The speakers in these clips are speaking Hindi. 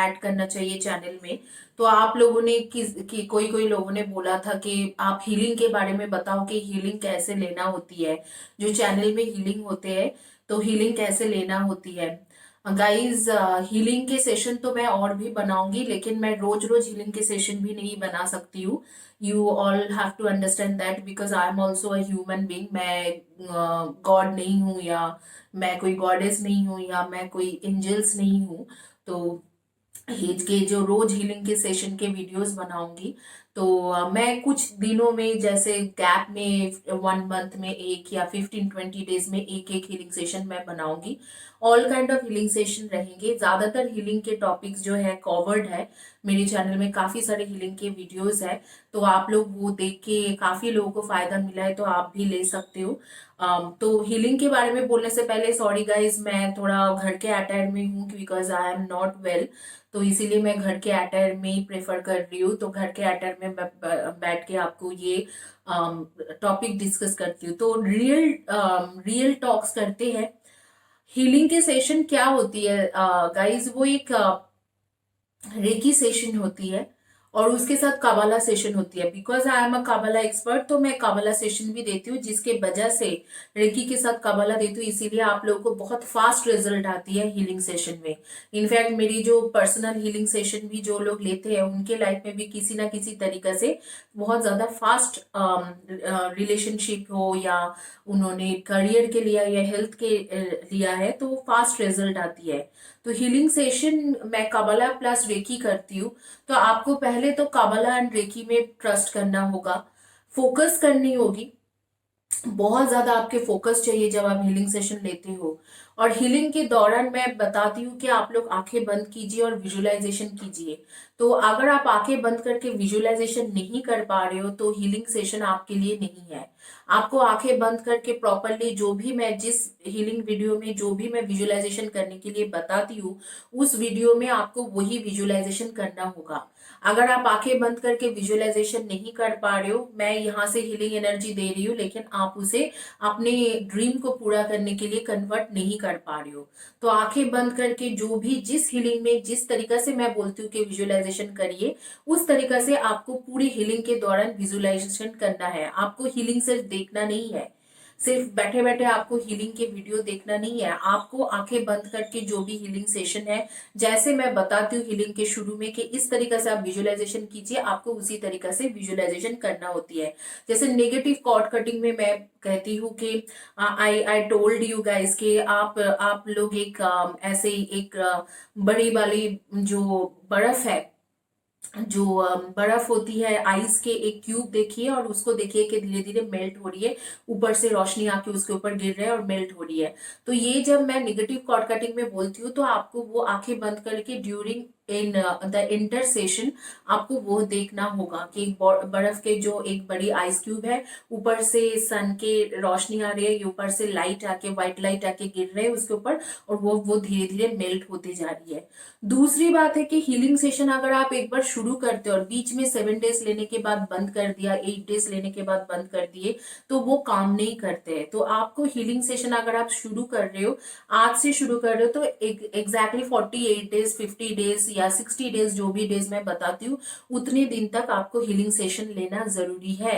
ऐड करना चाहिए चैनल में। तो आप लोगों ने कोई कोई लोगों ने बोला था कि आप हीलिंग के बारे में बताओ कि हीलिंग कैसे लेना होती है, जो चैनल में हीलिंग होते हैं तो हीलिंग कैसे लेना होती है। गाइस, हीलिंग के सेशन तो मैं और भी बनाऊंगी, लेकिन मैं रोज रोज हीलिंग के सेशन भी नहीं बना सकती हूँ। You all have to understand that because I am also a human being. मैं गॉड नहीं हूँ, या मैं कोई गॉडेस नहीं हूँ, या मैं कोई एंजल्स नहीं हूँ। तो हीज के जो रोज हीलिंग के सेशन के वीडियोस बनाऊंगी, तो मैं कुछ दिनों में, जैसे गैप में 1 मंथ में एक, या 15-20 डेज में एक एक हीलिंग सेशन मैं बनाऊंगी। All kind of healing session रहेंगे। ज्यादातर हीलिंग के टॉपिक्स जो है कवर्ड है मेरे चैनल में, काफी सारे हीलिंग के वीडियोस है। तो आप लोग वो देख के, काफी लोगों को फायदा मिला है तो आप भी ले सकते हो। तो हीलिंग के बारे में बोलने से पहले सॉरी गाइज, मैं थोड़ा घर के अटायर में हूँ because I am not well. तो इसीलिए मैं घर के अटायर में ही प्रेफर कर रही हूँ। तो घर के अटायर में बैठ के आपको ये टॉपिक डिस्कस करती हूँ। तो रियल टॉक्स करते हैं। हीलिंग के सेशन क्या होती है गाइज, वो एक रेकी सेशन होती है, और उसके साथ काबाला सेशन होती है। Because I am a Kabbalah expert, तो मैं काबाला सेशन भी देती हूँ, जिसके वजह से रेकी के साथ काबाला देती हूँ, इसीलिए आप लोगों को बहुत फास्ट रिजल्ट आती है हीलिंग सेशन में। इनफैक्ट मेरी जो पर्सनल हीलिंग सेशन भी जो लोग लेते हैं, उनके लाइफ में भी किसी ना किसी तरीका से बहुत ज्यादा फास्ट रिलेशनशिप हो, या उन्होंने करियर के लिया या हेल्थ के लिया है, तो फास्ट रिजल्ट आती है। तो हीलिंग सेशन मैं काबाला प्लस रेकी करती हूँ। तो आपको पहले तो काबाला एंड रेकी में ट्रस्ट करना होगा, फोकस करनी होगी। बहुत ज्यादा आपके फोकस चाहिए जब आप हीलिंग सेशन लेते हो। और हीलिंग के दौरान मैं बताती हूँ कि आप लोग आंखें बंद कीजिए और विजुअलाइजेशन कीजिए। तो अगर आप आंखें बंद करके विजुअलाइजेशन नहीं कर पा रहे हो, तो हीलिंग सेशन आपके लिए नहीं है। आपको आंखें बंद करके प्रॉपरली, जो भी मैं जिस हीलिंग वीडियो में जो भी मैं विजुअलाइजेशन करने के लिए बताती हूँ, उस वीडियो में आपको वही विजुअलाइजेशन करना होगा। अगर आप आंखें बंद करके विजुअलाइजेशन नहीं कर पा रहे हो, मैं यहाँ से हीलिंग एनर्जी दे रही हूँ, लेकिन आप उसे अपने ड्रीम को पूरा करने के लिए कन्वर्ट नहीं कर पा रहे हो, तो आंखें बंद करके जो भी जिस हीलिंग में जिस तरीका से मैं बोलती हूँ कि विजुअलाइजेशन करिए, उस तरीका से आपको पूरी हीलिंग के दौरान विजुअलाइजेशन करना है। आपको हीलिंग सिर्फ देखना नहीं है, सिर्फ बैठे बैठे आपको हीलिंग के वीडियो देखना नहीं है। आपको आंखें बंद करके जो भी हीलिंग सेशन है, जैसे मैं बताती हूँ हीलिंग के शुरू में कि इस तरीका से आप विजुअलाइजेशन कीजिए, आपको उसी तरीका से विजुअलाइजेशन करना होती है। जैसे नेगेटिव कॉर्ड कटिंग में मैं कहती हूँ कि आई आई टोल्ड यू गाइस कि आप लोग एक ऐसे ही एक बड़ी वाली जो बर्फ है, जो बर्फ होती है, आइस के एक क्यूब देखिए, और उसको देखिए कि धीरे धीरे मेल्ट हो रही है, ऊपर से रोशनी आके उसके ऊपर गिर रहा है और मेल्ट हो रही है। तो ये जब मैं निगेटिव कॉर्ड कटिंग में बोलती हूँ, तो आपको वो आंखें बंद करके during in the inter session आपको वो देखना होगा कि एक बर्फ के जो एक बड़ी आइस क्यूब है, ऊपर से सन के रोशनी आ रही है, ऊपर से लाइट आके, व्हाइट लाइट आके गिर रहे हैं उसके ऊपर, और वो धीरे धीरे मेल्ट होती जा रही है। दूसरी बात है कि हीलिंग सेशन अगर आप एक बार शुरू करते हो और बीच में 7 डेज लेने के बाद बंद कर दिया, 8 डेज लेने के बाद बंद कर दिए, तो वो काम नहीं करते हैं। तो आपको हीलिंग सेशन अगर आप शुरू कर रहे हो, आज से शुरू कर रहे हो, तो एग्जैक्टली 48 डेज, 50 डेज या 60 डेज, जो भी डेज मैं बताती हूँ, उतने दिन तक आपको हीलिंग सेशन लेना जरूरी है।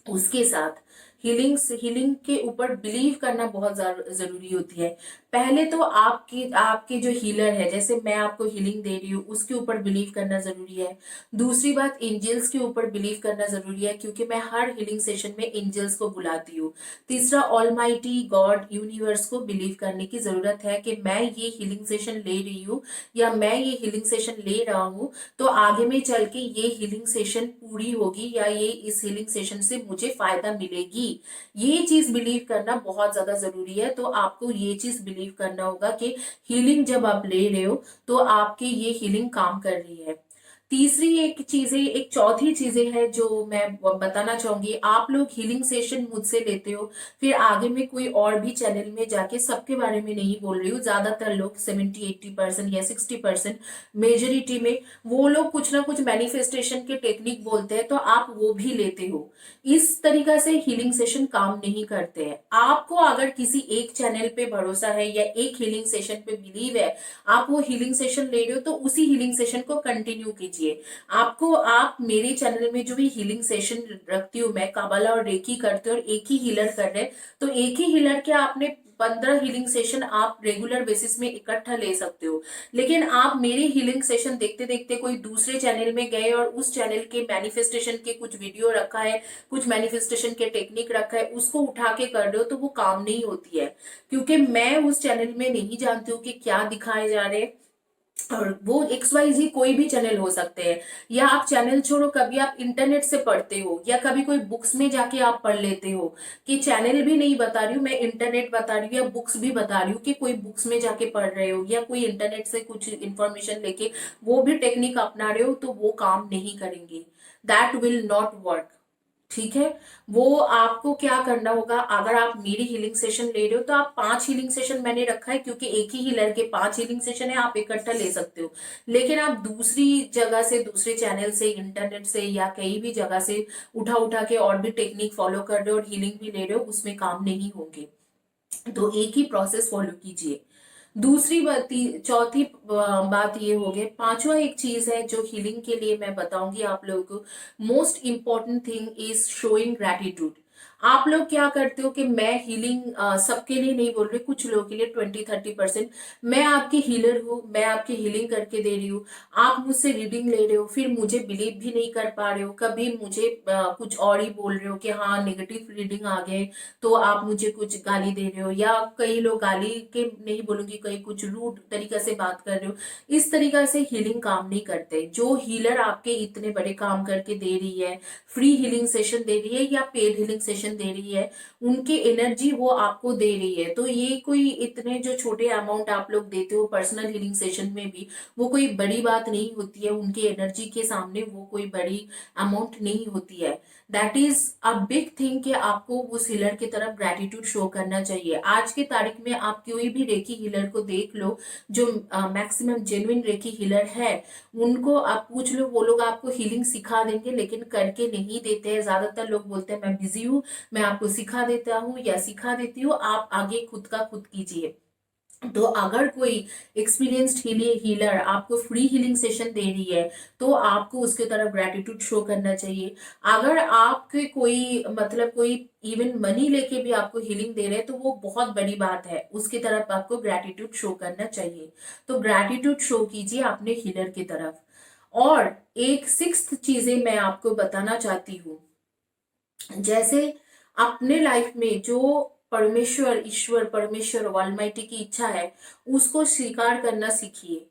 उसके साथ हीलिंग के ऊपर बिलीव करना बहुत जरूरी होती है। पहले तो आपकी आपके जो हीलर है, जैसे मैं आपको हीलिंग दे रही हूँ, उसके ऊपर बिलीव करना जरूरी है। दूसरी बात, एंजल्स के ऊपर बिलीव करना जरूरी है, क्योंकि मैं हर हीलिंग सेशन में एंजल्स को बुलाती हूँ। तीसरा, ऑलमाइटी गॉड यूनिवर्स को बिलीव करने की जरूरत है कि मैं ये हीलिंग सेशन ले रही हूँ, या मैं ये हीलिंग सेशन ले रहा हूँ, तो आगे में चल के ये हीलिंग सेशन पूरी होगी, या ये इस हीलिंग सेशन से मुझे फायदा मिलेगी। ये चीज बिलीव करना बहुत ज्यादा जरूरी है। तो आपको ये चीज बिलीव करना होगा कि हीलिंग जब आप ले रहे हो, तो आपकी ये हीलिंग काम कर रही है। तीसरी एक चौथी चीजें है जो मैं बताना चाहूंगी। आप लोग हीलिंग सेशन मुझसे लेते हो, फिर आगे में कोई और भी चैनल में जाके, सबके बारे में नहीं बोल रही हूँ, ज्यादातर लोग 70-80% या 60% मेजोरिटी में वो लोग कुछ ना कुछ मैनिफेस्टेशन के टेक्निक बोलते हैं, तो आप वो भी लेते हो। इस तरीका से हीलिंग सेशन काम नहीं करते हैं। आपको अगर किसी एक चैनल पे भरोसा है या एक हीलिंग सेशन पे बिलीव है, आप वो हीलिंग सेशन ले रहे हो, तो उसी हीलिंग सेशन को कंटिन्यू कीजिए। आप मेरे चैनल में जो भी हीलिंग सेशन रखती हूँ मैं, काबला और रेकी करते हो और एक ही हीलर कर रहे हैं, तो एक ही हीलर के आपने 15 हीलिंग सेशन आप रेगुलर बेसिस में इकट्ठा ले सकते हो। लेकिन आप मेरी हीलिंग सेशन देखते देखते कोई दूसरे चैनल में गए और उस चैनल के मैनिफेस्टेशन के कुछ वीडियो रखा है, कुछ मैनिफेस्टेशन के टेक्निक रखा है, उसको उठा के कर रहे हो, तो वो काम नहीं होती है। क्योंकि मैं उस चैनल में नहीं जानती हूँ कि क्या दिखाए जा रहे हैं। और वो XYZ कोई भी चैनल हो सकते हैं, या आप चैनल छोड़ो, कभी आप इंटरनेट से पढ़ते हो या कभी कोई बुक्स में जाके आप पढ़ लेते हो। कि चैनल भी नहीं बता रही हूँ मैं, इंटरनेट बता रही हूँ या बुक्स भी बता रही हूँ कि कोई बुक्स में जाके पढ़ रहे हो या कोई इंटरनेट से कुछ इंफॉर्मेशन लेके वो भी टेक्निक अपना रहे हो, तो वो काम नहीं करेंगे। That will not work. ठीक है। वो आपको क्या करना होगा, अगर आप मेरी हीलिंग सेशन ले रहे हो, तो आप 5 हीलिंग सेशन मैंने रखा है, क्योंकि एक ही हीलर के 5 हीलिंग सेशन है, आप इकट्ठा ले सकते हो। लेकिन आप दूसरी जगह से, दूसरे चैनल से, इंटरनेट से या कहीं भी जगह से उठा उठा के और भी टेक्निक फॉलो कर रहे हो और हीलिंग भी ले रहे हो, उसमें काम नहीं होंगे। तो एक ही प्रोसेस फॉलो कीजिए। दूसरी बात, चौथी बात ये हो गई। पांचवा एक चीज है जो हीलिंग के लिए मैं बताऊंगी आप लोगों को। Most important thing is showing gratitude. आप लोग क्या करते हो कि मैं हीलिंग सबके लिए नहीं बोल रही, कुछ लोगों के लिए 20-30%, मैं आपकी हीलर हूँ, मैं आपकी हीलिंग करके दे रही हूँ, आप मुझसे रीडिंग ले रहे हो, फिर मुझे बिलीव भी नहीं कर पा रहे हो, कभी मुझे कुछ और ही बोल रहे हो कि हाँ नेगेटिव रीडिंग आ गए, तो आप मुझे कुछ गाली दे रहे हो, या कई लोग गाली के नहीं बोलूंगी, कई कुछ रूड तरीका से बात कर रहे हो। इस तरीका से हीलिंग काम नहीं करते। जो हीलर आपके इतने बड़े काम करके दे रही है, फ्री हीलिंग सेशन दे रही है या पेड हीलिंग सेशन दे रही है, उनके एनर्जी वो आपको दे रही है। तो ये कोई इतने जो छोटे अमाउंट आप लोग देते हो पर्सनल हीलिंग सेशन में भी, वो कोई बड़ी बात नहीं होती है। उनके एनर्जी के सामने वो कोई बड़ी अमाउंट नहीं होती है। That is a big thing कि आपको उस हीलर की तरफ ग्रेटिट्यूड शो करना चाहिए। आज के तारीख में आप कोई भी रेकी हीलर को देख लो, जो मैक्सिमम जेन्युइन रेकी हीलर है, उनको आप पूछ लो, वो लोग आपको हीलिंग सिखा देंगे, लेकिन करके नहीं देते हैं। ज्यादातर लोग बोलते हैं मैं बिजी हूँ, मैं आपको सिखा देता हूँ या सिखा देती हूँ, आप आगे खुद का खुद कीजिए। तो अगर कोई एक्सपीरियंस्ड हीलर आपको फ्री हीलिंग सेशन दे रही है, तो आपको उसके तरफ ग्रेटिट्यूड शो करना चाहिए। अगर आपके कोई मतलब कोई इवन मनी लेके भी आपको हीलिंग दे रहे हैं, तो वो बहुत बड़ी बात है, उसकी तरफ आपको ग्रेटिट्यूड शो करना चाहिए। तो ग्रेटिट्यूड शो कीजिए अपने हीलर की तरफ। और एक सिक्स्थ चीजें मैं आपको बताना चाहती हूँ। जैसे अपने लाइफ में जो परमेश्वर ऑलमाइटी की इच्छा है, उसको स्वीकार करना सीखिए,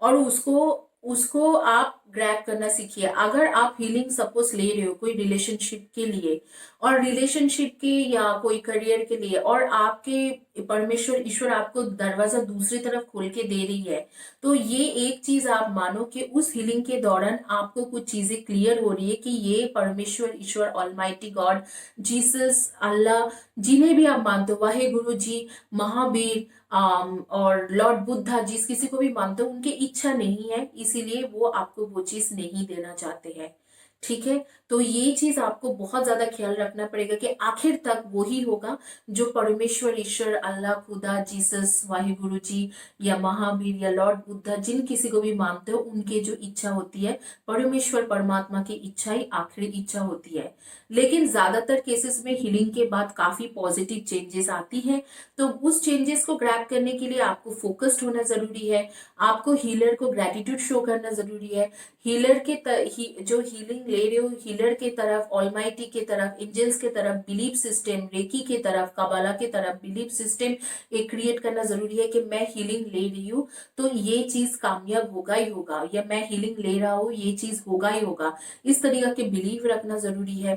और उसको उसको आप ग्रैब करना सीखिए। अगर आप हीलिंग सपोज ले रहे हो कोई रिलेशनशिप के लिए, और रिलेशनशिप के या कोई करियर के लिए, और आपके परमेश्वर ईश्वर आपको दरवाजा दूसरी तरफ खोल के दे रही है, तो ये एक चीज आप मानो कि उस हीलिंग के दौरान आपको कुछ चीजें क्लियर हो रही है कि ये परमेश्वर ईश्वर ऑलमाइटी गॉड, जीसस, अल्लाह, जिन्हें भी आप मानते हो, वाहे गुरु जी, महावीर, और लॉर्ड बुद्धा, जिस किसी को भी मानते हो, उनकी इच्छा नहीं है, इसीलिए वो आपको वो चीज नहीं देना चाहते हैं। ठीक है। तो ये चीज आपको बहुत ज्यादा ख्याल रखना पड़ेगा कि आखिर तक वही होगा जो परमेश्वर ईश्वर, अल्लाह, खुदा, जीसस, वाहिगुरु जी या महावीर या लॉर्ड बुद्धा, जिन किसी को भी मानते हो, उनके जो इच्छा होती है, परमेश्वर परमात्मा की इच्छा ही आखिरी इच्छा होती है। लेकिन ज्यादातर केसेस में हीलिंग के बाद काफी पॉजिटिव चेंजेस आती है। तो उस चेंजेस को ग्रैब करने के लिए आपको फोकस्ड होना जरूरी है। आपको हीलर को ग्रेटिट्यूड शो करना जरूरी है। हीलर के जो हीलिंग ले रहे हो, हीलर के तरफ, ऑलमाइटी के तरफ, एंजल्स के तरफ बिलीफ सिस्टम, रेकी के तरफ, कबाला के तरफ बिलीफ सिस्टम एक क्रिएट करना जरूरी है कि मैं हीलिंग ले रही हूँ तो ये चीज कामयाब होगा ही होगा, या मैं हीलिंग ले रहा हूँ ये चीज होगा ही होगा। इस तरीके के बिलीव रखना जरूरी है।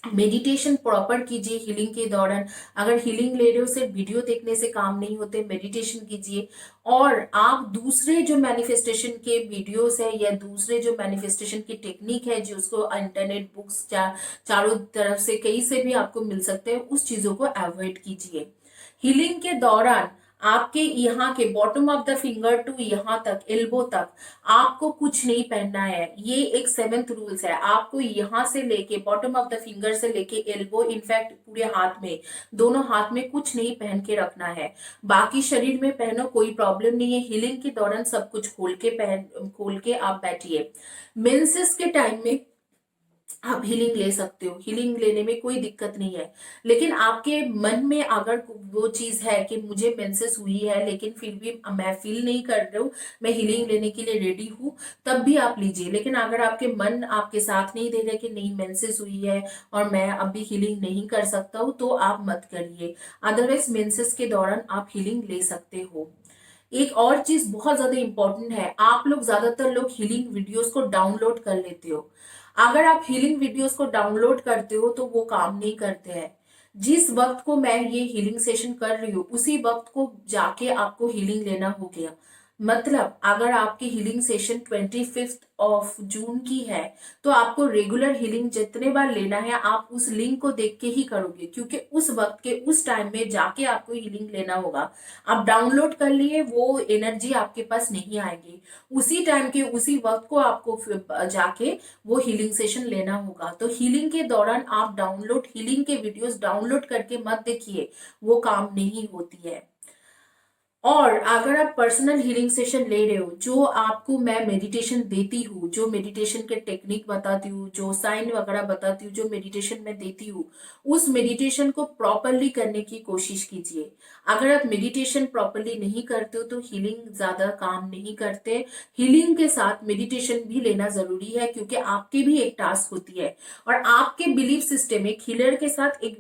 मेडिटेशन प्रॉपर कीजिए हीलिंग के दौरान। अगर हीलिंग ले रहे हो सिर्फ वीडियो देखने से काम नहीं होते, मेडिटेशन कीजिए। और आप दूसरे जो मैनिफेस्टेशन के वीडियोस है या दूसरे जो मैनिफेस्टेशन की टेक्निक है जो उसको इंटरनेट बुक्स चारों तरफ से कहीं से भी आपको मिल सकते हैं, उस चीजों को अवॉइड कीजिए। हीलिंग के दौरान आपके यहाँ के bottom of the finger to यहाँ तक एल्बो तक आपको कुछ नहीं पहनना है। ये एक सेवेंथ रूल्स है। आपको यहाँ से लेके बॉटम ऑफ द फिंगर से लेके एल्बो, इनफैक्ट पूरे हाथ में, दोनों हाथ में कुछ नहीं पहन के रखना है। बाकी शरीर में पहनो, कोई प्रॉब्लम नहीं है। हीलिंग के दौरान सब कुछ खोल के आप बैठिए। मेंसेस के टाइम में आप हीलिंग ले सकते हो, हीलिंग लेने में कोई दिक्कत नहीं है। लेकिन आपके मन में अगर वो चीज है कि मुझे मेंसेस हुई है लेकिन फिर भी मैं फील नहीं कर रही हूँ, मैं हीलिंग लेने के लिए रेडी हूँ, तब भी आप लीजिए। लेकिन अगर आपके मन आपके साथ नहीं दे रहे कि नहीं मेंसेस हुई है और मैं अभी हीलिंग नहीं कर सकता हूँ, तो आप मत करिए। अदरवाइज मेंसेस के दौरान आप हीलिंग ले सकते हो। एक और चीज बहुत ज्यादा इंपॉर्टेंट है, आप लोग ज्यादातर लोग हीलिंग वीडियोस को डाउनलोड कर लेते हो। अगर आप हीलिंग वीडियोस को डाउनलोड करते हो तो वो काम नहीं करते हैं। जिस वक्त को मैं ये हीलिंग सेशन कर रही हूँ उसी वक्त को जाके आपको हीलिंग लेना हो गया। मतलब अगर आपकी हीलिंग सेशन 25 जून की है, तो आपको रेगुलर हीलिंग जितने बार लेना है आप उस लिंक को देख के ही करोगे, क्योंकि उस वक्त के उस टाइम में जाके आपको हीलिंग लेना होगा। आप डाउनलोड कर लिए, वो एनर्जी आपके पास नहीं आएगी। उसी टाइम के उसी वक्त को आपको फिर जाके वो हीलिंग सेशन लेना होगा। तो हीलिंग के दौरान आप हीलिंग के वीडियोस डाउनलोड करके मत देखिए, वो काम नहीं होती है। और अगर आप पर्सनल हीलिंग सेशन ले रहे हो, जो आपको मैं मेडिटेशन देती हूँ, जो मेडिटेशन के टेक्निक बताती हूँ, जो साइन वगैरह बताती हूँ, जो मेडिटेशन मैं देती हूँ, उस मेडिटेशन को प्रॉपरली करने की कोशिश कीजिए। अगर आप मेडिटेशन प्रॉपरली नहीं करते हो तो हीलिंग ज्यादा काम नहीं करते। हीलिंग के साथ मेडिटेशन भी लेना जरूरी है, क्योंकि आपकी भी एक टास्क होती है। और आपके बिलीफ सिस्टम, एक हीलर के साथ, एक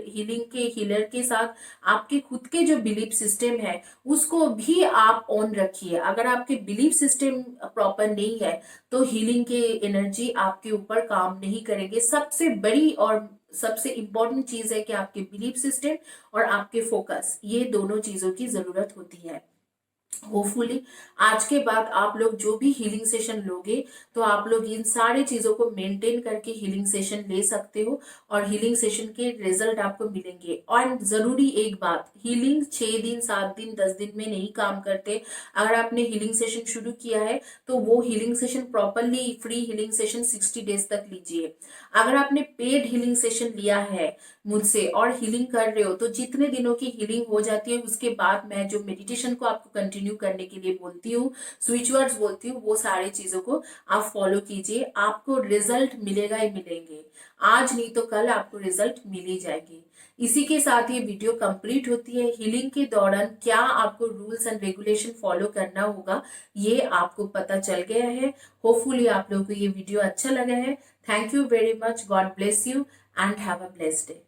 हीलिंग के हीलर के साथ आपके खुद के जो बिलीफ सिस्टम है उसको भी आप ऑन रखिए। अगर आपके बिलीफ सिस्टम प्रॉपर नहीं है तो हीलिंग के एनर्जी आपके ऊपर काम नहीं करेंगे। सबसे बड़ी और सबसे इंपॉर्टेंट चीज है कि आपके बिलीफ सिस्टम और आपके फोकस, ये दोनों चीजों की जरूरत होती है। होपफुली आज के बाद आप लोग जो भी हीलिंग सेशन लोगे तो आप लोग इन सारी चीजों को मेंटेन करके हीलिंग सेशन ले सकते हो और हीलिंग सेशन के रिजल्ट आपको मिलेंगे। और जरूरी एक बात, हीलिंग 6 दिन 7 दिन 10 दिन में नहीं काम करते। अगर आपने हीलिंग सेशन शुरू किया है तो वो healing session properly, free healing session 60 days तक लीजिए। अगर आपने पेड हीलिंग सेशन लिया है मुझसे और हीलिंग कर रहे हो तो जितने दिनों की हीलिंग हो जाती है उसके बाद मैं जो मेडिटेशन को आपको कंटिन्यू करने के लिए बोलती हूँ, स्विच वर्ड्स बोलती हूँ, वो सारी चीजों को आप फॉलो कीजिए। आपको रिजल्ट मिलेगा ही मिलेंगे, आज नहीं तो कल आपको रिजल्ट मिल ही जाएगी। इसी के साथ ये वीडियो कंप्लीट होती है। हीलिंग के दौरान क्या आपको रूल्स एंड रेगुलेशन फॉलो करना होगा ये आपको पता चल गया है। होपफुली आप लोगों को ये वीडियो अच्छा लगा है। Thank you very much, God bless you and have a blessed day.